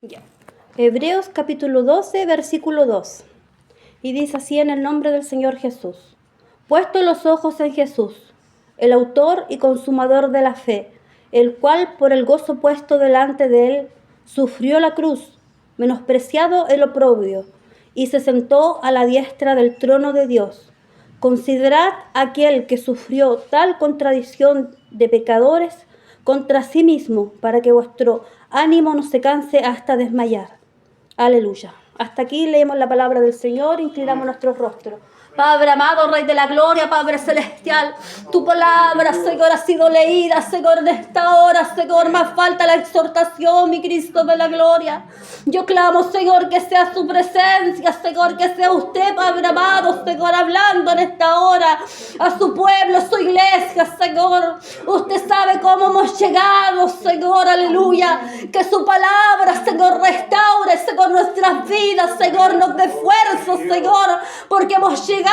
Ya. Hebreos capítulo 12, versículo 2. Y dice así en el nombre del Señor Jesús. Puesto los ojos en Jesús, el autor y consumador de la fe, el cual por el gozo puesto delante de él sufrió la cruz, menospreciado el oprobio, y se sentó a la diestra del trono de Dios. Considerad aquel que sufrió tal contradicción de pecadores contra sí mismo, para que vuestro ánimo no se canse hasta desmayar. Aleluya. Hasta aquí leemos la palabra del Señor, inclinamos nuestros rostros. Padre amado, Rey de la Gloria, Padre Celestial, tu palabra, Señor, ha sido leída, Señor, en esta hora, Señor, más falta la exhortación, mi Cristo de la Gloria. Yo clamo, Señor, que sea su presencia, Señor, que sea usted, Padre amado, Señor, hablando en esta hora a su pueblo, a su iglesia, Señor. Usted sabe cómo hemos llegado, Señor, aleluya. Que su palabra, Señor, restaure, Señor, nuestras vidas, Señor, nos dé fuerza, Señor, porque hemos llegado,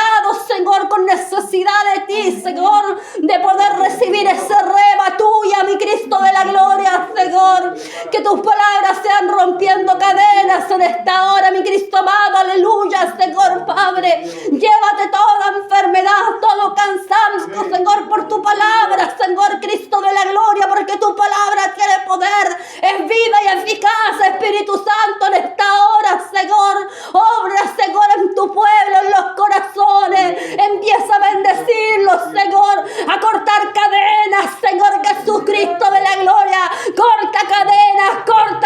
Señor, con necesidad de ti, Señor, de poder recibir ese rema tuya, mi Cristo de la Gloria, Señor. Que tus palabras sean rompiendo cadenas en esta hora, mi Cristo amado, aleluya, Señor, Padre. Llévate toda enfermedad, todo cansancio, Señor, por tu palabra, Señor, Cristo de la Gloria, porque tu palabra tiene poder, es viva y eficaz, Espíritu Santo, en esta hora, Señor. Obra, Señor, en tu pueblo, en los corazones. Empieza a bendecirlos, Señor, a cortar cadenas, Señor Jesucristo de la Gloria. Corta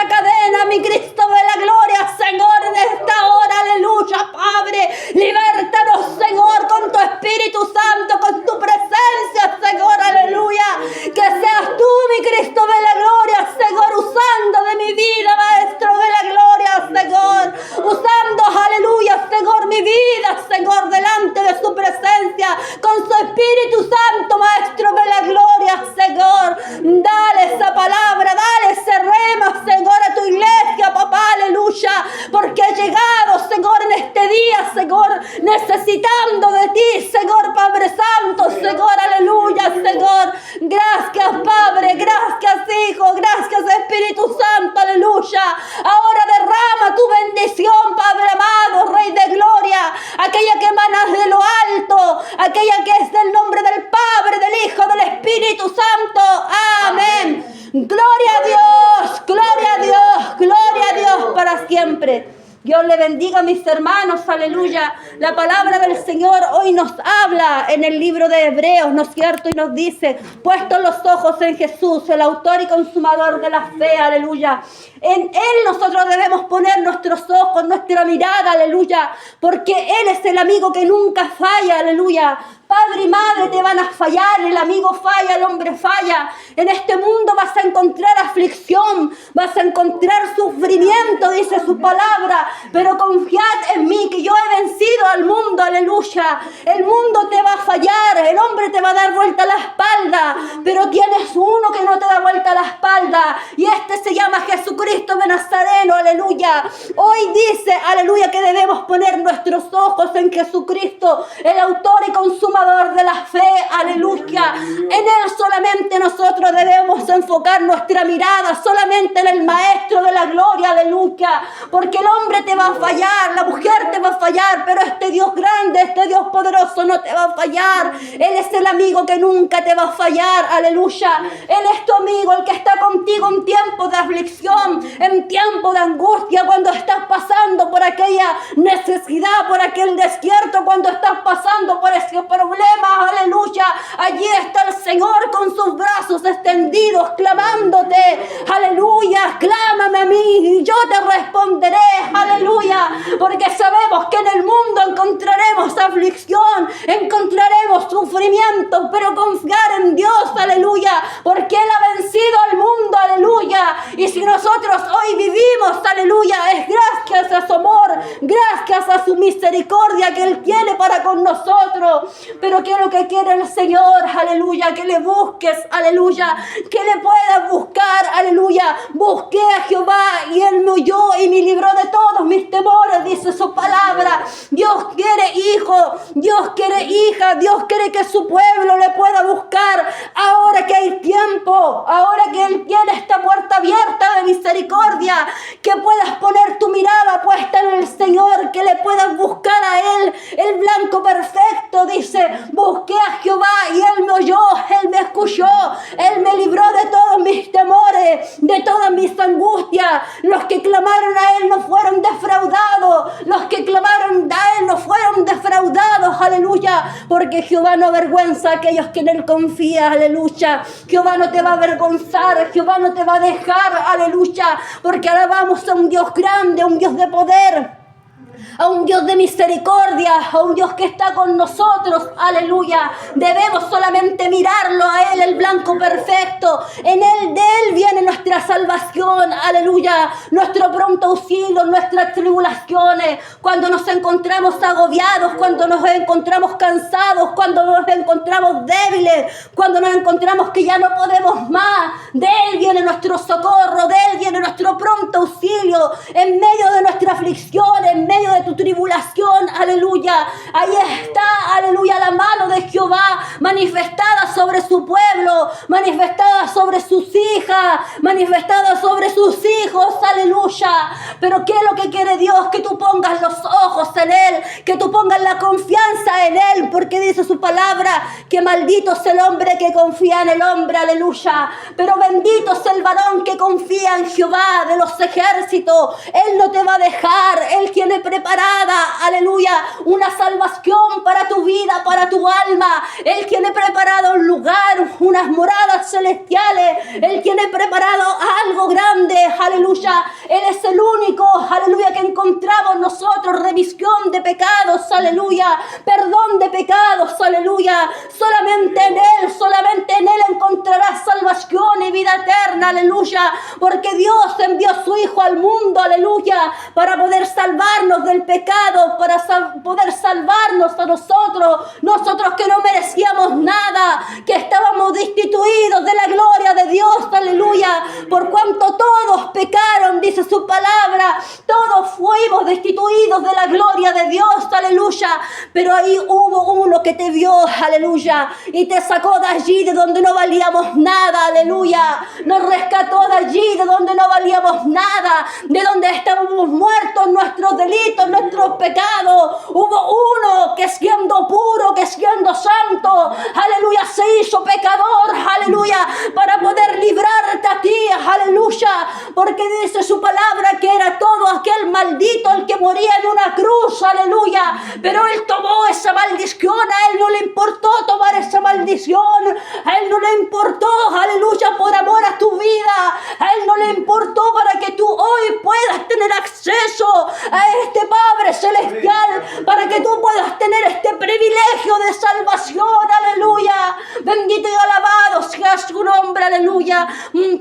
cadena, mi Cristo de la Gloria, Señor, en esta hora, aleluya, Padre. Libértanos, Señor, con tu Espíritu Santo, con tu presencia, Señor, aleluya. Que seas tú, mi Cristo de la Gloria, Señor, usando de mi vida, Maestro de la Gloria, Señor. Usando, aleluya, Señor, mi vida, Señor, delante de su presencia, con su Espíritu Santo, Maestro de la Gloria, Señor. Dale esa palabra, dale ese rema, Señor, a tu iglesia, papá, aleluya, porque he llegado, Señor, en este día, Señor, necesitando de ti, Señor, Padre Santo, Señor, aleluya, Señor. Gracias, Padre, gracias, Hijo, gracias, Espíritu Santo, aleluya. Ahora derrama tu bendición, Padre amado, Rey de Gloria, aquella que emanas de lo alto, aquella que es del nombre del Padre, del Hijo, del Espíritu Santo. Amén. Gloria a Dios, gloria a Dios, gloria a Dios para siempre. Dios le bendiga a mis hermanos, aleluya. La palabra del Señor hoy nos habla en el libro de Hebreos, ¿no es cierto? Y nos dice, puestos los ojos en Jesús, el autor y consumador de la fe, aleluya. En Él nosotros debemos poner nuestros ojos, nuestra mirada, aleluya, porque Él es el amigo que nunca falla, aleluya. Padre y madre te van a fallar, el amigo falla, el hombre falla. En este mundo vas a encontrar aflicción, vas a encontrar sufrimiento, dice su palabra. Pero confiad en mí, que yo he vencido al mundo, aleluya. El mundo te va a fallar, el hombre te va a dar vuelta la espalda, pero tienes uno que no te da vuelta la espalda, y este se llama Jesucristo de Nazareno, aleluya. Hoy dice, aleluya, que debemos poner nuestros ojos en Jesucristo, el autor y consumador de la fe, aleluya. En Él solamente nosotros debemos enfocar nuestra mirada, solamente en el Maestro de la Gloria, aleluya. Porque el hombre te va a fallar, la mujer te va a fallar, pero este Dios grande, este Dios poderoso no te va a fallar. Él es el amigo que nunca te va a fallar, aleluya. Él es tu amigo, el que está contigo en tiempo de aflicción, en tiempo de angustia, cuando estás pasando por aquella necesidad, por aquel desierto, cuando estás pasando por ese problema, aleluya. Allí está el Señor con sus brazos extendidos, clamándote, aleluya. Clámame a mí y yo te responderé, aleluya. Porque sabemos que en el mundo encontraremos aflicción, encontraremos sufrimiento, pero confiar en Dios, aleluya, porque Él ha vencido al mundo, aleluya. Y si nosotros hoy vivimos, aleluya, es gracias a su amor, gracias a su misericordia que Él tiene para con nosotros. Pero ¿qué es lo que quiere el Señor? Aleluya, que le busques, aleluya, que le puedas buscar, aleluya. Busqué a Jehová y Él me oyó y me libró de todos mis temores, dice su palabra. Dios quiere, hijo, Dios quiere hija, Dios quiere que su pueblo le pueda buscar. Ahora que hay tiempo, ahora que Él tiene esta puerta abierta de misericordia, que puedas poner tu mirada puesta en el Señor, que le puedas buscar a Él, el blanco perfecto. Dice, busqué a Jehová y Él me oyó, Él me escuchó, Él me libró de todos mis temores, de todas mis angustias. Los que clamaron a Él no fueron defraudados, los que clamaron a Él no fueron defraudados, aleluya, porque Jehová no avergüenza a aquellos que en Él confían, aleluya. Jehová no te va a avergonzar, Jehová no te va a dejar, aleluya, porque alabamos a un Dios grande, a un Dios de poder, a un Dios de misericordia, a un Dios que está con nosotros, aleluya. Debemos solamente mirarlo a Él, el blanco perfecto. En Él, de Él viene nuestra salvación, aleluya. Nuestro pronto auxilio, nuestras tribulaciones, cuando nos encontramos agobiados, cuando nos encontramos cansados, cuando nos encontramos débiles, cuando nos encontramos que ya no podemos más. De Él viene nuestro socorro, de Él viene nuestro pronto auxilio, en medio de nuestra aflicción, en medio de tu tribulación, aleluya. Ahí está, aleluya, la mano de Jehová manifestada sobre su pueblo, manifestada sobre sus hijas, manifestada sobre sus hijos, aleluya. Pero ¿qué es lo que quiere Dios? Que tú pongas los ojos en Él, que tú pongas la confianza en Él, porque dice su palabra que maldito es el hombre que confía en el hombre, aleluya. Pero bendito es el varón que confía en Jehová de los ejércitos. Él no te va a dejar, Él tiene preparada, aleluya, una salvación para tu vida, para tu alma. Él tiene preparado un lugar, unas moradas celestiales. Él tiene preparado algo grande, aleluya. Él es el único, aleluya, que encontramos nosotros remisión de pecados, aleluya, perdón de pecados, aleluya. Solamente en Él encontrarás salvación y vida eterna, aleluya, porque Dios envió a su Hijo al mundo, aleluya, para poder salvarnos del pecado, para poder salvarnos a nosotros que no merecíamos nada, que estábamos destituidos de la gloria de Dios, aleluya, por cuanto todos pecaron, dice su palabra, todos fuimos destituidos de la gloria de Dios, aleluya, pero ahí hubo uno que te vio, aleluya, y te sacó de allí de donde no valíamos nada, aleluya, nos rescató de allí de donde no valíamos nada, de donde estábamos muertos, nuestros delitos, nuestros pecados. Hubo uno que siendo puro, que siendo santo, aleluya, se hizo pecador, aleluya, para poder librarte a ti, aleluya, porque dice su palabra que era todo aquel maldito el que moría en una cruz, aleluya, pero Él tomó esa maldición, a Él no le importó tomar esa maldición, a Él no le importó, aleluya, por amor a tu vida, a Él no le importó para que tú hoy puedas tener acceso a este Padre Celestial, para que tú puedas tener este privilegio de salvación, aleluya, bendito y alabado sea su nombre, aleluya.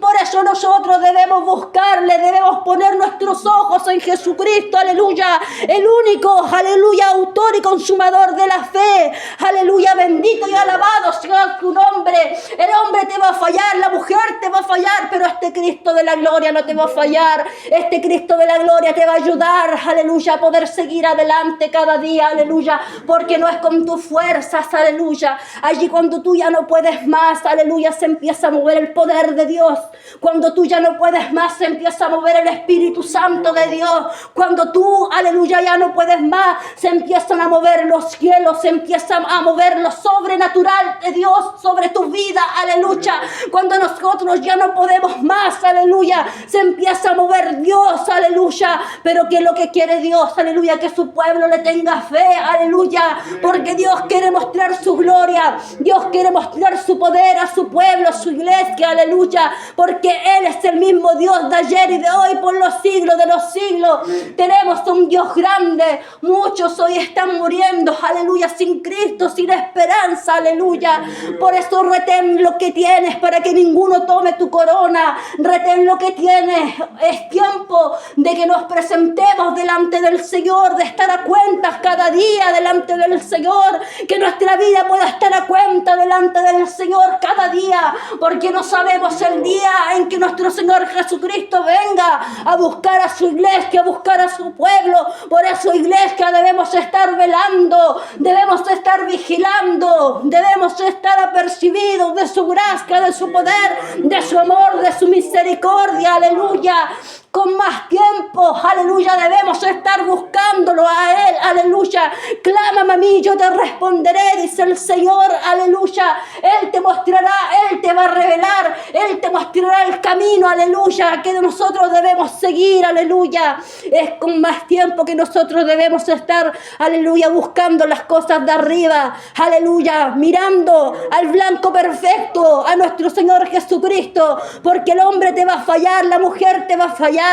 Por eso nosotros debemos buscarle, debemos poner nuestros ojos en Jesucristo, aleluya, el único, aleluya, autor y consumador de la fe, aleluya, bendito y alabado sea su nombre. El hombre te va a fallar, la mujer te va a fallar, pero este Cristo de la gloria no te va a fallar, este Cristo de la gloria te va a ayudar, aleluya, a poder seguir adelante cada día, aleluya, porque no es con tus fuerzas, aleluya. Allí cuando tú ya no puedes más, aleluya, se empieza a mover el poder de Dios. Cuando tú ya no puedes más, se empieza a mover el Espíritu Santo de Dios. Cuando tú, aleluya, ya no puedes más, se empiezan a mover los cielos, se empieza a mover lo sobrenatural de Dios sobre tu vida, aleluya. Cuando nosotros ya no podemos más, aleluya, se empieza a mover Dios, aleluya. Pero ¿qué es lo que quiere Dios? Aleluya, que su pueblo le tenga fe, aleluya, porque Dios quiere mostrar su gloria, Dios quiere mostrar su poder a su pueblo, a su iglesia, aleluya, porque Él es el mismo Dios de ayer y de hoy por los siglos de los siglos. Tenemos un Dios grande, muchos hoy están muriendo, aleluya, sin Cristo, sin esperanza, aleluya. Por eso retén lo que tienes para que ninguno tome tu corona, retén lo que tienes, es tiempo de de que nos presentemos delante del Señor, de estar a cuentas cada día delante del Señor, que nuestra vida pueda estar a cuenta delante del Señor cada día, porque no sabemos el día en que nuestro Señor Jesucristo venga a buscar a su iglesia, a buscar a su pueblo. Por eso, iglesia, debemos estar velando, debemos estar vigilando, debemos estar apercibidos de su gracia, de su poder, de su amor, de su misericordia, aleluya. Con más tiempo, aleluya, debemos estar buscándolo a Él, aleluya. Clámame a mí, yo te responderé, dice el Señor, aleluya. Él te mostrará, Él te va a revelar, Él te mostrará el camino, aleluya, que nosotros debemos seguir, aleluya. Es con más tiempo que nosotros debemos estar, aleluya, buscando las cosas de arriba, aleluya, mirando al blanco perfecto, a nuestro Señor Jesucristo, porque el hombre te va a fallar, la mujer te va a fallar,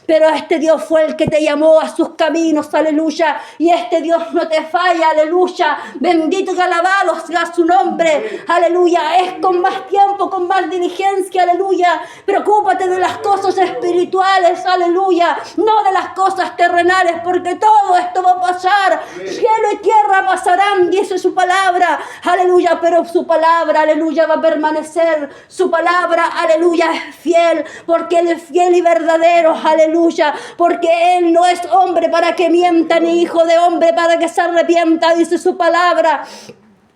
pero este Dios fue el que te llamó a sus caminos, aleluya, y este Dios no te falla, aleluya. Bendito y alabado sea su nombre, aleluya. Es con más tiempo, con más diligencia, aleluya. Preocúpate de las cosas espirituales, aleluya, no de las cosas terrenales, porque todo esto va a pasar. Cielo y tierra pasarán, dice su palabra, aleluya, pero su palabra, aleluya, va a permanecer. Su palabra, aleluya, es fiel, porque Él es fiel y verdadero, aleluya, porque Él no es hombre para que mienta, ni hijo de hombre para que se arrepienta, dice su palabra.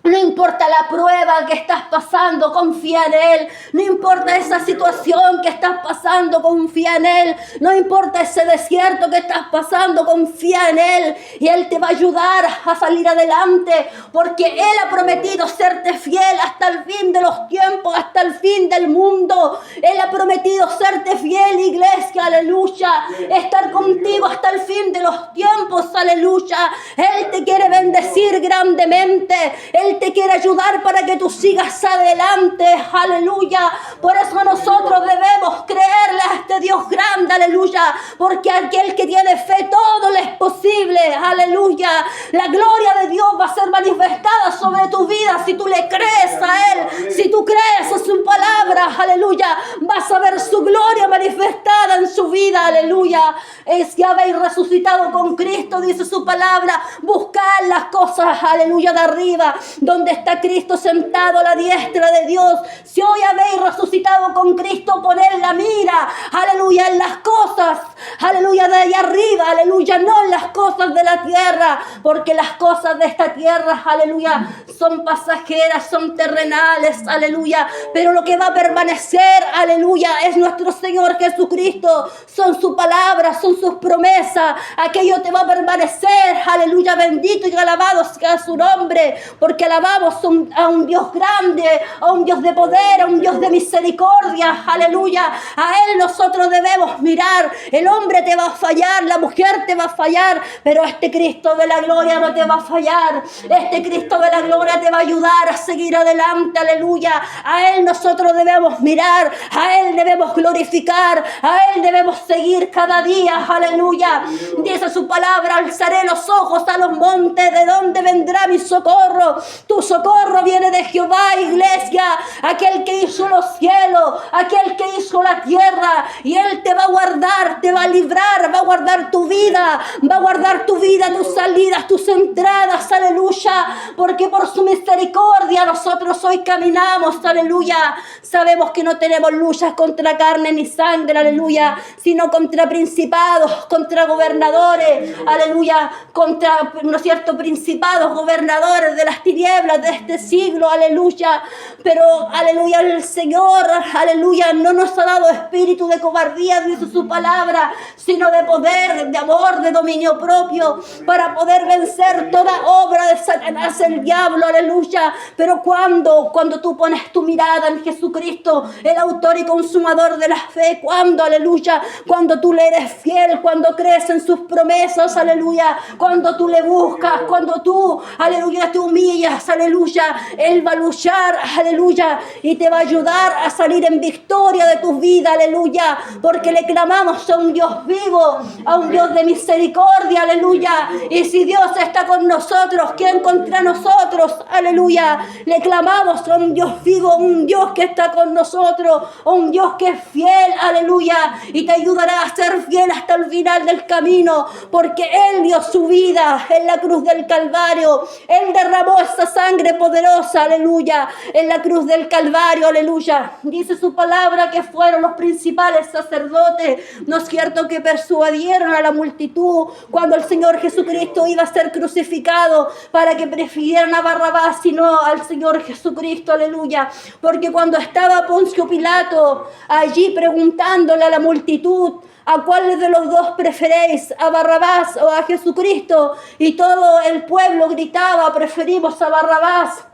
No importa la prueba que estás pasando, confía en Él. No importa esa situación que estás pasando, confía en Él. No importa ese desierto que estás pasando, confía en Él. Y Él te va a ayudar a salir adelante, porque Él ha prometido serte fiel hasta el fin de los tiempos, hasta el fin del mundo. Él ha prometido serte fiel, iglesia, aleluya. Estar contigo hasta el fin de los tiempos, aleluya. Él te quiere bendecir grandemente. Él te quiere ayudar para que tú sigas adelante, aleluya. Por eso nosotros debemos creerle a este Dios grande, aleluya, porque aquel que tiene fe todo le es posible, aleluya. La gloria de Dios va a ser manifestada sobre tu vida si tú le crees a Él, si tú crees a su palabra, aleluya. Vas a ver su gloria manifestada en su vida, aleluya. Es que habéis resucitado con Cristo, dice su palabra. Buscad las cosas, aleluya, de arriba, donde está Cristo sentado a la diestra de Dios. Si hoy habéis resucitado con Cristo, poned la mira, aleluya, en las cosas, aleluya, de allá arriba, aleluya, no en las cosas de la tierra, porque las cosas de esta tierra, aleluya, son pasajeras, son terrenales, aleluya, pero lo que va a permanecer, aleluya, es nuestro Señor Jesucristo, son su palabra, son sus promesas. Aquello te va a permanecer, aleluya, bendito y alabado sea su nombre, porque alabamos a un Dios grande, a un Dios de poder, a un Dios de misericordia, aleluya. A Él nosotros debemos mirar. El hombre te va a fallar, la mujer te va a fallar, pero este Cristo de la gloria no te va a fallar. Este Cristo de la gloria te va a ayudar a seguir adelante, aleluya. A Él nosotros debemos mirar, a Él debemos glorificar, a Él debemos seguir cada día, aleluya. Dice su palabra: alzaré los ojos a los montes, ¿de dónde vendrá mi socorro? Tu socorro viene de Jehová, iglesia, aquel que hizo los cielos, aquel que hizo la tierra, y Él te va a guardar, te va a librar, va a guardar tu vida, va a guardar tu vida, tus salidas, tus entradas, aleluya, porque por su misericordia nosotros hoy caminamos, aleluya. Sabemos que no tenemos luchas contra carne ni sangre, aleluya, sino contra principados, contra gobernadores, aleluya, contra, ¿no es cierto?, principados, gobernadores de las tinieblas de este siglo, aleluya. Pero, aleluya, el Señor, aleluya, no nos ha dado espíritu de cobardía, dice su palabra, sino de poder, de amor, de dominio propio, para poder vencer toda obra de Satanás, el diablo, aleluya. Pero cuando tú pones tu mirada en Jesucristo, el autor y consumador de la fe, aleluya, cuando tú le eres fiel, cuando crees en sus promesas, aleluya, cuando tú le buscas, cuando tú, aleluya, te humillas, aleluya, Él va a luchar, aleluya, y te va a ayudar a salir en victoria de tu vida, aleluya, porque le clamamos a un Dios Dios vivo, a un Dios de misericordia, aleluya. Y si Dios está con nosotros, ¿quién contra nosotros? Aleluya. Le clamamos a un Dios vivo, un Dios que está con nosotros, un Dios que es fiel, aleluya. Y te ayudará a ser fiel hasta el final del camino, porque Él dio su vida en la cruz del Calvario. Él derramó esa sangre poderosa, aleluya, en la cruz del Calvario, aleluya. Dice su palabra que fueron los principales sacerdotes, ¿no es cierto?, que persuadieron a la multitud cuando el Señor Jesucristo iba a ser crucificado, para que prefirieran a Barrabás y no al Señor Jesucristo, aleluya. Porque cuando estaba Poncio Pilato allí preguntándole a la multitud: ¿a cuál de los dos preferéis, a Barrabás o a Jesucristo? Y todo el pueblo gritaba: preferimos a Barrabás.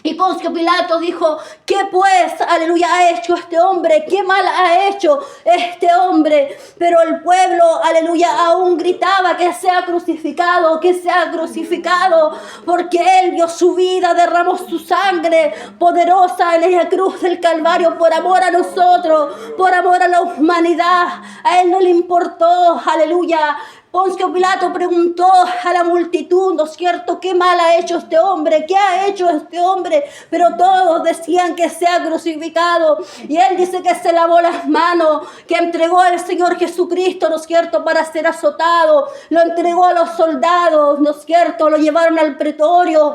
Y Poncio Pilato dijo: ¿qué pues, aleluya, ha hecho este hombre? ¿Qué mal ha hecho este hombre? Pero el pueblo, aleluya, aún gritaba: que sea crucificado, que sea crucificado, porque Él dio su vida, derramó su sangre poderosa en la cruz del Calvario por amor a nosotros, por amor a la humanidad. A Él no le importó, aleluya. Poncio Pilato preguntó a la multitud, ¿no es cierto?, ¿qué mal ha hecho este hombre? ¿Qué ha hecho este hombre? Pero todos decían que sea crucificado. Y él dice que se lavó las manos, que entregó al Señor Jesucristo, ¿no es cierto?, para ser azotado. Lo entregó a los soldados, ¿no es cierto?, lo llevaron al pretorio,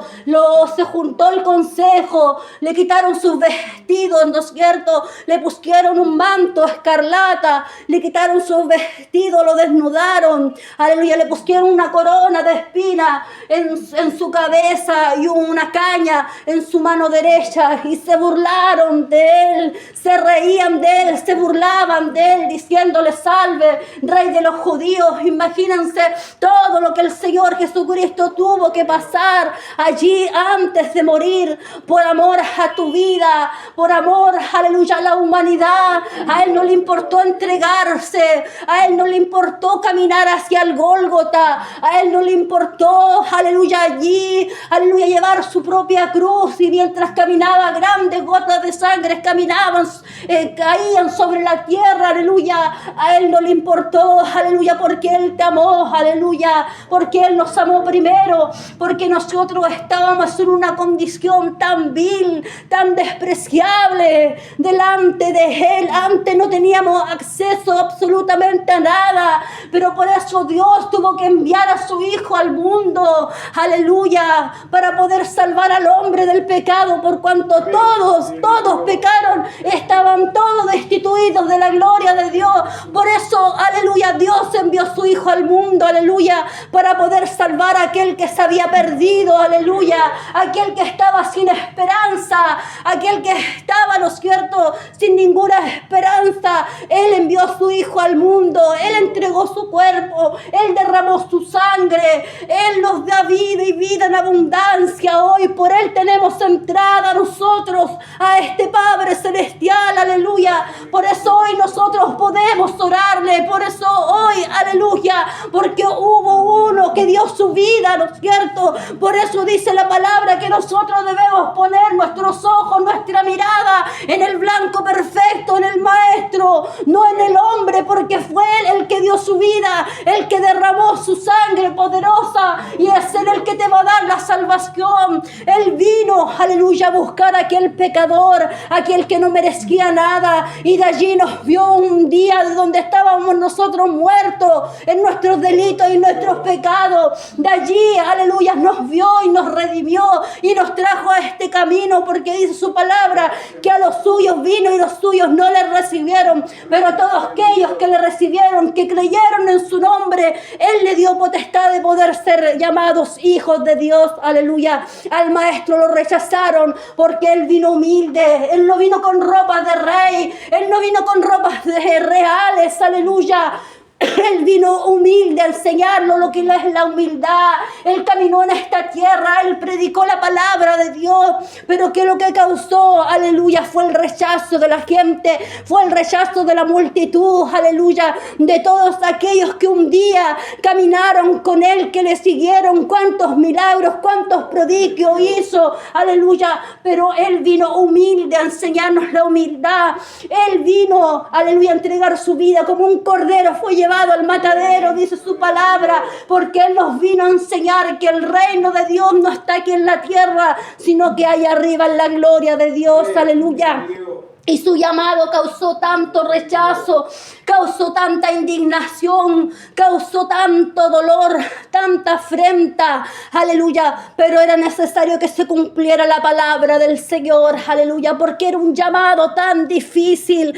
se juntó el consejo, le quitaron sus vestidos, ¿no es cierto?, le pusieron un manto escarlata, le quitaron sus vestidos, lo desnudaron. Aleluya, le pusieron una corona de espina en su cabeza y una caña en su mano derecha, y se burlaron de él, se reían de él, se burlaban de él, diciéndole: salve, Rey de los judíos. Imagínense todo lo que el Señor Jesucristo tuvo que pasar allí antes de morir, por amor a tu vida, por amor, aleluya, a la humanidad. A Él no le importó entregarse, a Él no le importó caminar hacia el Gólgota, a Él no le importó, aleluya, allí, aleluya, llevar su propia cruz, y mientras caminaba, grandes gotas de sangre caían sobre la tierra, aleluya. A Él no le importó, aleluya, porque Él te amó, aleluya, porque Él nos amó primero, porque nosotros estábamos en una condición tan vil, tan despreciable delante de Él. Antes no teníamos acceso absolutamente a nada, pero por eso Dios tuvo que enviar a su Hijo al mundo, aleluya, para poder salvar al hombre del pecado, por cuanto todos pecaron, estaban todos destituidos de la gloria de Dios. Por eso, aleluya, Dios envió a su Hijo al mundo, aleluya, para poder salvar a aquel que se había perdido, aleluya, aquel que estaba sin esperanza, aquel que estaba, ¿no es cierto?, sin ninguna esperanza. Él envió a su Hijo al mundo, Él entregó su cuerpo, Él derramó su sangre, Él nos da vida y vida en abundancia. Hoy por Él tenemos entrada nosotros a este Padre Celestial, aleluya. Por eso hoy nosotros podemos orarle, por eso hoy, aleluya, porque hubo uno que dio su vida, ¿no es cierto? Por eso dice la palabra que nosotros debemos poner nuestros ojos, nuestra mirada en el blanco perfecto, en el Maestro, no en el hombre, porque fue Él el que dio su vida, el que derramó su sangre poderosa, y es Él el que te va a dar la salvación. Él vino, aleluya, a buscar a aquel pecador, aquel que no merecía nada, y de allí nos vio un día de donde estábamos nosotros muertos en nuestros delitos y nuestros pecados. De allí, aleluya, nos vio y nos redimió y nos trajo a este camino, porque dice su palabra que a los suyos vino y los suyos no le recibieron, pero a todos aquellos que le recibieron, que creyeron en su nombre, Él le dio potestad de poder ser llamados hijos de Dios, aleluya. Al Maestro lo rechazaron porque Él vino humilde, Él no vino con ropas de rey, Él no vino con ropas reales, aleluya. Él vino humilde. humilde a enseñarnos lo que es la humildad. Él caminó en esta tierra, Él predicó la palabra de Dios, pero que lo que causó, aleluya, fue el rechazo de la gente, fue el rechazo de la multitud, aleluya, de todos aquellos que un día caminaron con Él, que le siguieron, cuántos milagros, cuántos prodigios hizo, aleluya, pero Él vino humilde a enseñarnos la humildad. Él vino, aleluya, a entregar su vida como un cordero, fue llevado al matadero, dice su palabra, porque Él nos vino a enseñar que el reino de Dios no está aquí en la tierra, sino que hay arriba en la gloria de Dios, aleluya. Y su llamado causó tanto rechazo, causó tanta indignación, causó tanto dolor, tanta afrenta, aleluya. Pero era necesario que se cumpliera la palabra del Señor, aleluya, porque era un llamado tan difícil,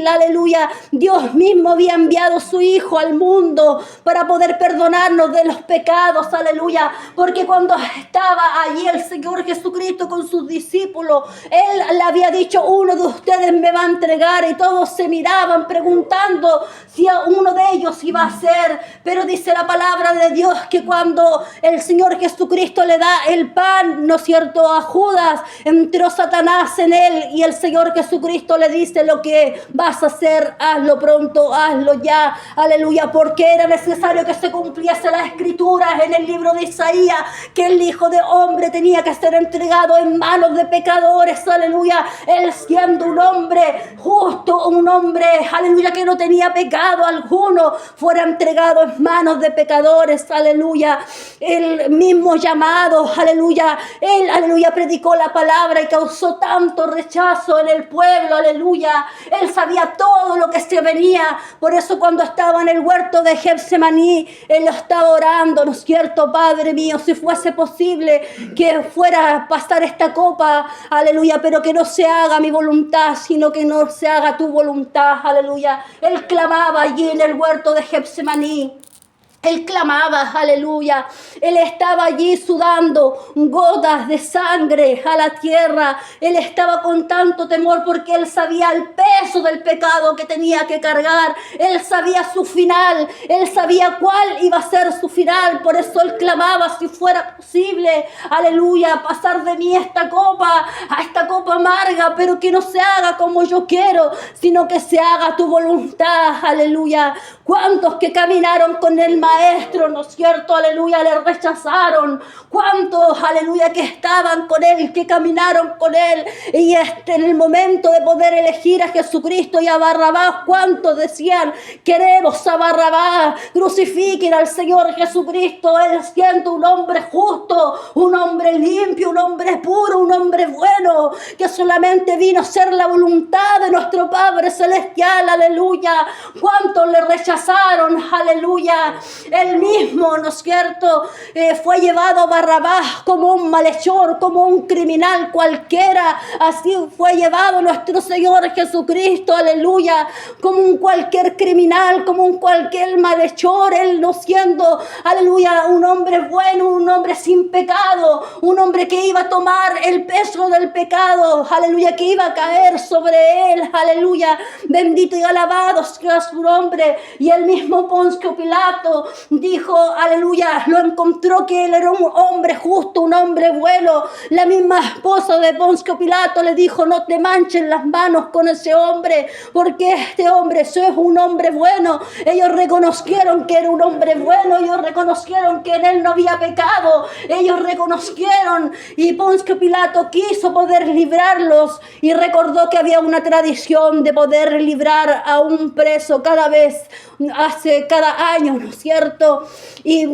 aleluya. Dios mismo había enviado a su Hijo al mundo para poder perdonarnos de los pecados, aleluya. Porque cuando estaba allí el Señor Jesucristo con sus discípulos, Él le había dicho: uno de ustedes me va a entregar, y todos se miraban preguntando si a uno de ellos iba a ser. Pero dice la palabra de Dios que cuando el Señor Jesucristo le da el pan, ¿no es cierto?, a Judas, entró Satanás en él, y el Señor Jesucristo le dice: lo que vas a hacer, hazlo pronto, hazlo ya, aleluya, porque era necesario que se cumpliese la escritura en el libro de Isaías, que el Hijo de Hombre tenía que ser entregado en manos de pecadores, aleluya. Él siendo un hombre justo, un hombre, aleluya, que no tenía pecado alguno, fuera entregado en manos de pecadores, aleluya. El mismo llamado, aleluya, él, aleluya, predicó la palabra y causó tanto rechazo en el pueblo, aleluya. Él sabía todo lo que se venía, por eso cuando estaba en el huerto de Getsemaní, él lo estaba orando, ¿no es cierto? Padre mío, si fuese posible que fuera a pasar esta copa, aleluya, pero que no se haga mi voluntad, sino que no se haga tu voluntad, aleluya. Él clamaba allí en el huerto de Getsemaní. Él clamaba, aleluya. Él estaba allí sudando gotas de sangre a la tierra. Él estaba con tanto temor porque él sabía el peso del pecado que tenía que cargar. Él sabía su final. Él sabía cuál iba a ser su final. Por eso él clamaba: si fuera posible, aleluya, pasar de mí esta copa amarga, pero que no se haga como yo quiero, sino que se haga tu voluntad, aleluya. ¿Cuántos que caminaron con el Maestro, no es cierto, aleluya, le rechazaron? ¿Cuántos, aleluya, que estaban con Él, que caminaron con Él? Y en el momento de poder elegir a Jesucristo y a Barrabás, ¿cuántos decían: queremos a Barrabás, crucifiquen al Señor Jesucristo? Él siendo un hombre justo, un hombre limpio, un hombre puro, un hombre bueno, que solamente vino a hacer la voluntad de nuestro Padre Celestial, aleluya. ¿Cuántos le rechazaron, aleluya? Él mismo, ¿no es cierto?, fue llevado a Barrabás como un malhechor, como un criminal cualquiera. Así fue llevado nuestro Señor Jesucristo, aleluya, como un cualquier criminal, como un cualquier malhechor. Él no siendo, aleluya, un hombre bueno, un hombre sin pecado, un hombre que iba a tomar el peso del pecado, aleluya, que iba a caer sobre él, aleluya. Bendito y alabado sea su nombre. Y el mismo Poncio Pilato dijo, aleluya, lo encontró que él era un hombre justo, un hombre bueno. La misma esposa de Poncio Pilato le dijo: no te manchen las manos con ese hombre, porque este hombre es un hombre bueno. Ellos reconocieron que era un hombre bueno, ellos reconocieron que en él no había pecado, ellos reconocieron, y Poncio Pilato quiso poder librarlos, y recordó que había una tradición de poder librar a un preso cada año, ¿no es cierto? Y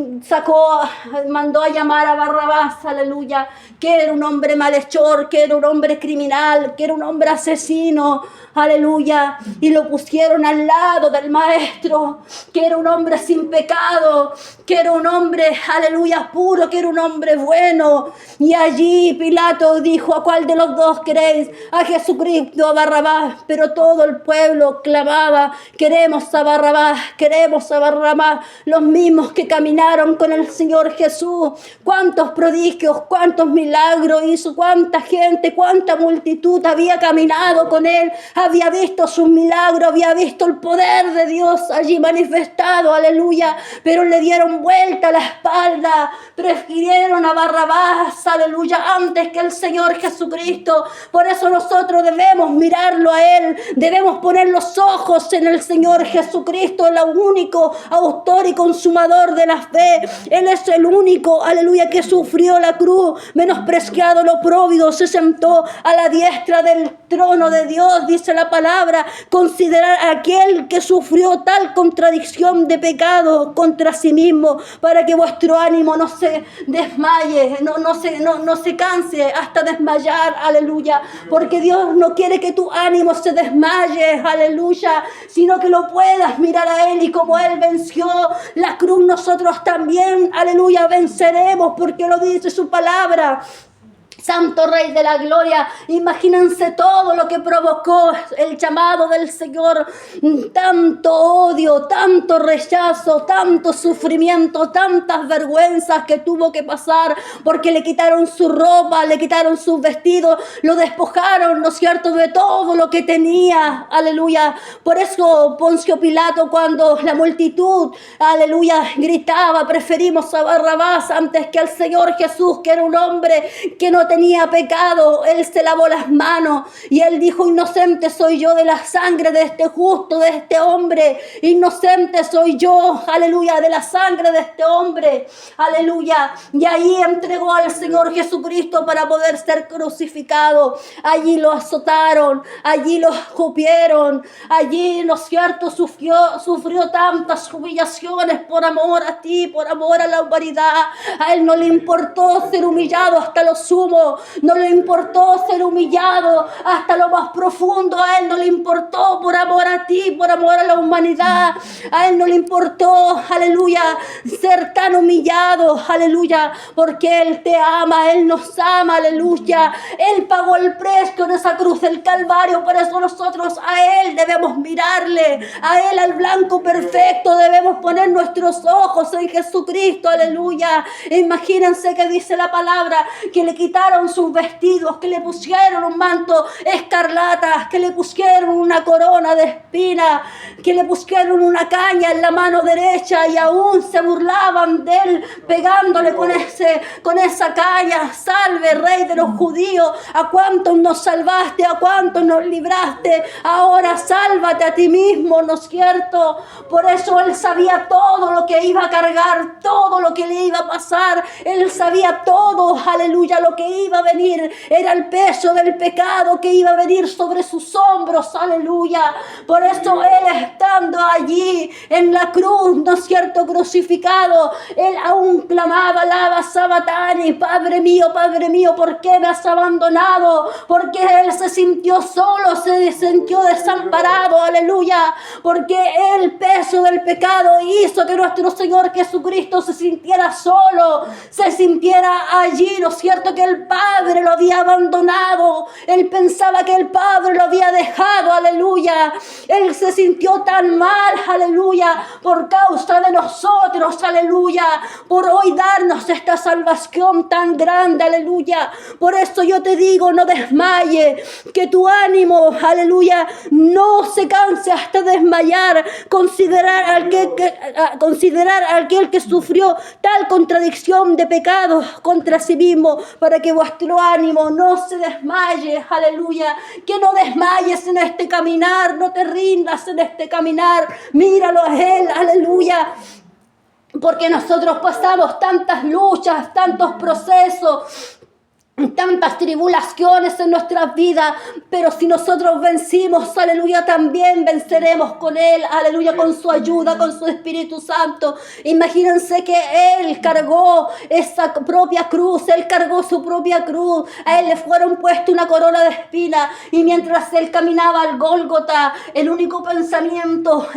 mandó a llamar a Barrabás, aleluya, que era un hombre malhechor, que era un hombre criminal, que era un hombre asesino, aleluya, y lo pusieron al lado del Maestro, que era un hombre sin pecado, que era un hombre, aleluya, puro, que era un hombre bueno. Y allí Pilato dijo: ¿a cuál de los dos queréis? ¿A Jesucristo o a Barrabás? Pero todo el pueblo clamaba: queremos a Barrabás, Barrabás, queremos a Barrabás, los mismos que caminaron con el Señor Jesús. Cuántos prodigios, cuántos milagros hizo, cuánta gente, cuánta multitud había caminado con él, había visto sus milagros, había visto el poder de Dios allí manifestado, aleluya, pero le dieron vuelta a la espalda, prefirieron a Barrabás, aleluya, antes que el Señor Jesucristo. Por eso nosotros debemos mirarlo a él, debemos poner los ojos en el Señor Jesucristo, el único autor y consumador de la fe. Él es el único, aleluya, que sufrió la cruz, menospreciado lo pródigo, se sentó a la diestra del trono de Dios, dice la palabra. Considerar a aquel que sufrió tal contradicción de pecado contra sí mismo, para que vuestro ánimo no se desmaye, no se canse hasta desmayar, aleluya, porque Dios no quiere que tu ánimo se desmaye, aleluya, sino que lo puedas mirar a él, y como él venció la cruz, nosotros también, aleluya, venceremos, porque lo dice su palabra. Santo Rey de la Gloria, imagínense todo lo que provocó el llamado del Señor, tanto odio, tanto rechazo, tanto sufrimiento, tantas vergüenzas que tuvo que pasar, porque le quitaron su ropa, le quitaron sus vestidos, lo despojaron, ¿no es cierto?, de todo lo que tenía, aleluya. Por eso Poncio Pilato, cuando la multitud, aleluya, gritaba, preferimos a Barrabás antes que al Señor Jesús, que era un hombre que no tenía pecado, él se lavó las manos y él dijo: inocente soy yo de la sangre de este justo, de este hombre, inocente soy yo, aleluya, de la sangre de este hombre, aleluya. Y ahí entregó al Señor Jesucristo para poder ser crucificado. Allí lo azotaron, allí lo escupieron, allí, ¿no es cierto?, sufrió tantas humillaciones por amor a ti, por amor a la humanidad. A él no le importó ser humillado hasta lo sumo, no le importó ser humillado hasta lo más profundo, a él no le importó, por amor a ti, por amor a la humanidad, a él no le importó, aleluya, ser tan humillado, aleluya, porque él te ama, él nos ama, aleluya. Él pagó el precio en esa cruz del Calvario, por eso nosotros a él debemos mirarle, a él, al blanco perfecto, debemos poner nuestros ojos en Jesucristo, aleluya. Imagínense que dice la palabra que le quitaron sus vestidos, que le pusieron un manto escarlata, que le pusieron una corona de espinas, que le pusieron una caña en la mano derecha, y aún se burlaban de él, pegándole con esa caña. Salve, Rey de los judíos, a cuántos nos salvaste, a cuántos nos libraste, ahora sálvate a ti mismo, ¿no es cierto? Por eso él sabía todo lo que iba a cargar, todo lo que le iba a pasar, él sabía todo, aleluya, lo que iba a venir, era el peso del pecado que iba a venir sobre sus hombros, aleluya. Por eso él, estando allí en la cruz, ¿no es cierto?, crucificado, él aún clamaba: lava sabatani, Padre mío, ¿por qué me has abandonado? Porque él se sintió solo, se sintió desamparado, aleluya, porque el peso del pecado hizo que nuestro Señor Jesucristo se sintiera solo, se sintiera allí, ¿no es cierto?, que el Padre lo había abandonado, él pensaba que el Padre lo había dejado, aleluya. Él se sintió tan mal, aleluya, por causa de nosotros, aleluya, por hoy darnos esta salvación tan grande, aleluya. Por eso yo te digo, no desmaye, que tu ánimo, aleluya, no se canse hasta desmayar. Considerar a aquel que sufrió tal contradicción de pecado contra sí mismo, para que vuestro ánimo no se desmaye, aleluya. Que no desmayes en este caminar, no te rindas en este caminar, míralo a él, aleluya. Porque nosotros pasamos tantas luchas, tantos procesos, tantas tribulaciones en nuestras vidas, pero si nosotros vencimos, aleluya, también venceremos con él, aleluya, con su ayuda, con su Espíritu Santo. Imagínense que él cargó esa propia cruz, él cargó su propia cruz, a él le fueron puesto una corona de espinas, y mientras él caminaba al Gólgota, el único pensamiento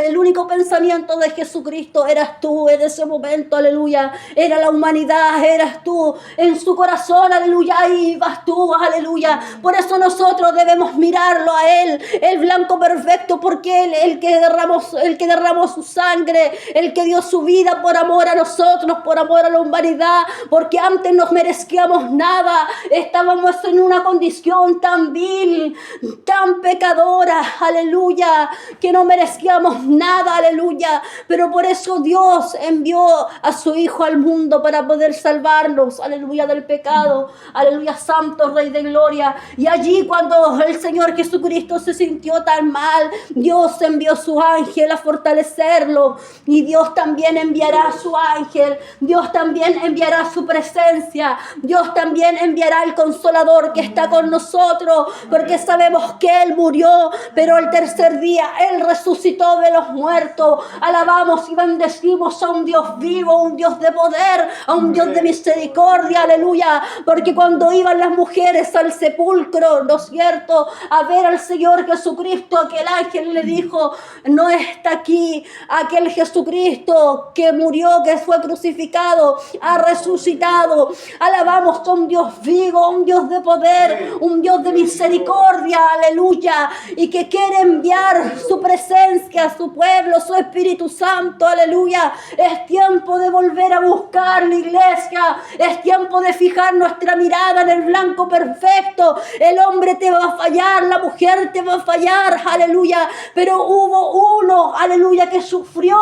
de Jesucristo eras tú en ese momento, aleluya. Era la humanidad, eras tú en su corazón, aleluya. ahí vas tú, aleluya. Por eso nosotros debemos mirarlo a Él, el blanco perfecto, porque Él, el que derramó su sangre, el que dio su vida por amor a nosotros, por amor a la humanidad, porque antes no merecíamos nada, estábamos en una condición tan vil, tan pecadora, aleluya, que no merecíamos nada, aleluya, pero por eso Dios envió a su Hijo al mundo para poder salvarnos, aleluya, del pecado, aleluya, santo Rey de gloria. Y allí cuando el Señor Jesucristo se sintió tan mal, Dios envió su ángel a fortalecerlo, y Dios también enviará su ángel, Dios también enviará su presencia, Dios también enviará el Consolador que está con nosotros, porque sabemos que Él murió, pero el tercer día Él resucitó de los muertos. Alabamos y bendecimos a un Dios vivo, un Dios de poder, a un Dios de misericordia, aleluya, porque cuando iban las mujeres al sepulcro, ¿no es cierto?, a ver al Señor Jesucristo, aquel ángel le dijo: no está aquí, aquel Jesucristo que murió, que fue crucificado, ha resucitado. Alabamos a un Dios vivo, un Dios de poder, un Dios de misericordia, aleluya, y que quiere enviar su presencia a su pueblo, su Espíritu Santo, aleluya. Es tiempo de volver a buscar la iglesia, es tiempo de fijar nuestra mirada en el blanco perfecto. El hombre te va a fallar, la mujer te va a fallar, aleluya, pero hubo uno, aleluya, que sufrió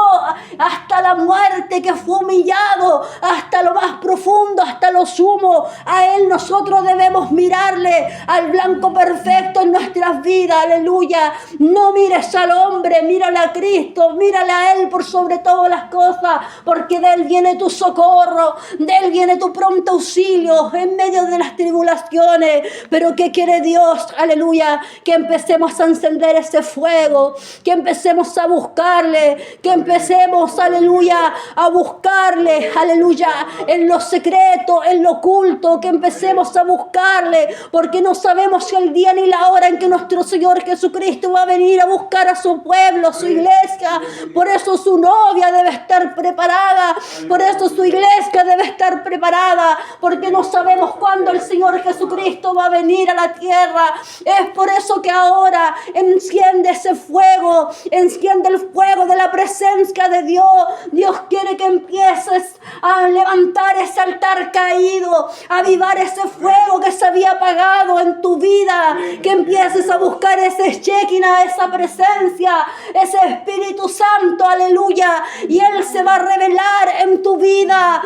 hasta la muerte, que fue humillado hasta lo más profundo, hasta lo sumo. A Él nosotros debemos mirarle, al blanco perfecto en nuestras vidas, aleluya. No mires al hombre, mírale a Cristo, mírale a Él por sobre todas las cosas, porque de Él viene tu socorro, de Él viene tu pronto auxilio en medio de las tribulaciones. Pero ¿qué quiere Dios? Aleluya, que empecemos a encender ese fuego, que empecemos a buscarle, que empecemos, aleluya, a buscarle, aleluya, en lo secreto, en lo oculto, que empecemos a buscarle, porque no sabemos el día ni la hora en que nuestro Señor Jesucristo va a venir a buscar a su pueblo, a su iglesia. Por eso su novia debe estar preparada, por eso su iglesia debe estar preparada, porque no sabemos cuándo el Señor Jesucristo va a venir a la tierra. Es por eso que ahora enciende ese fuego, enciende el fuego de la presencia de Dios. Dios quiere que empieces a levantar ese altar caído, a avivar ese fuego que se había apagado en tu vida, que empieces a buscar ese Shekinah, esa presencia, ese Espíritu Santo, aleluya, y Él se va a revelar en tu vida.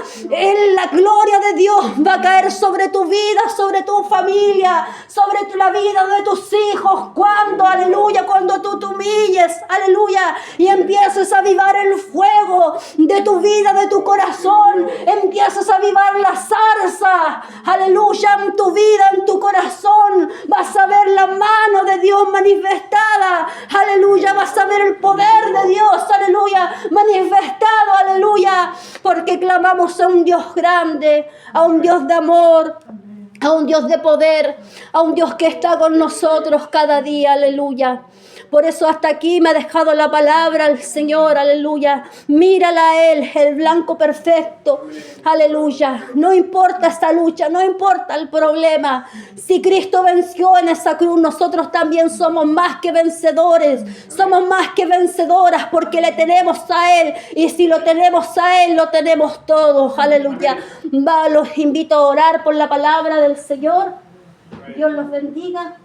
La gloria de Dios va a caer sobre tu vida, sobre tu familia, sobre la vida de tus hijos. Cuando, aleluya, cuando tú te humilles, aleluya, y empieces a avivar el fuego de tu vida, de tu corazón, empiezas a avivar la zarza, aleluya, en tu vida, en tu corazón, vas a ver la mano de Dios manifestada, aleluya, vas a ver el poder de Dios, aleluya, manifestado, aleluya, porque clamamos a un Dios grande, a un Dios de amor, a un Dios de poder, a un Dios que está con nosotros cada día, aleluya. Por eso hasta aquí me ha dejado la palabra el Señor, aleluya. Mírala a Él, el blanco perfecto, aleluya. No importa esta lucha, no importa el problema. Si Cristo venció en esa cruz, nosotros también somos más que vencedores. Somos más que vencedoras porque le tenemos a Él. Y si lo tenemos a Él, lo tenemos todos, aleluya. Los invito a orar por la palabra del Señor. Dios los bendiga.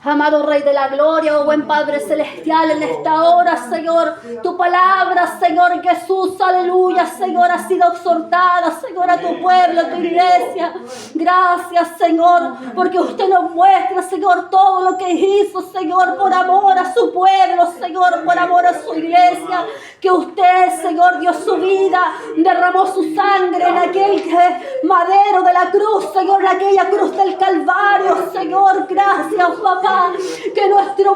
Amado Rey de la Gloria, oh buen Padre Celestial, en esta hora, Señor, tu palabra, Señor Jesús, aleluya, Señor, ha sido exhortada, Señor, a tu pueblo, a tu iglesia. Gracias, Señor, porque usted nos muestra, Señor, todo lo que hizo, Señor, por amor a su pueblo, Señor, por amor a su iglesia, que usted, Señor, dio su vida, derramó su sangre en aquel madero de la cruz, Señor, en aquella cruz del Calvario, Señor, gracias, papá.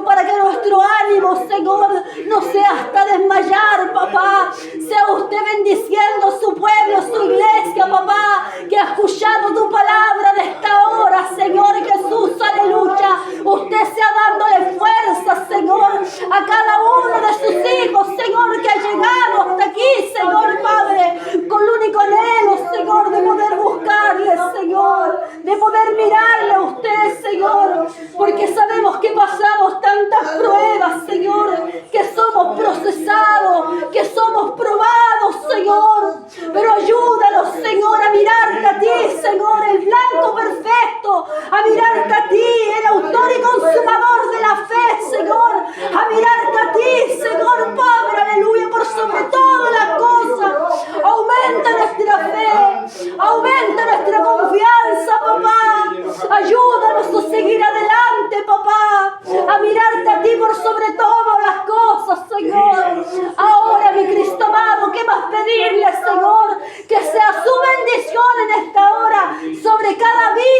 Para que nuestro ánimo, Señor, no sea hasta desmayar, papá. Sea usted bendiciendo su pueblo, su iglesia, papá, que ha escuchado tu palabra de esta hora, Señor Jesús, aleluya. Usted sea dándole fuerza, Señor, a cada uno de sus hijos, Señor, que ha llegado hasta aquí, Señor Padre, con el único anhelo, Señor, de poder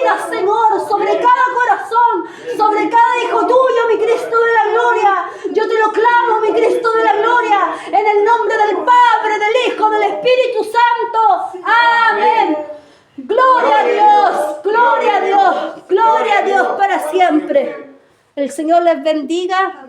vida, Señor, sobre cada corazón, sobre cada hijo tuyo, mi Cristo de la gloria. Yo te lo clamo, mi Cristo de la gloria, en el nombre del Padre, del Hijo, del Espíritu Santo. Amén. Gloria a Dios, gloria a Dios, gloria a Dios para siempre. El Señor les bendiga.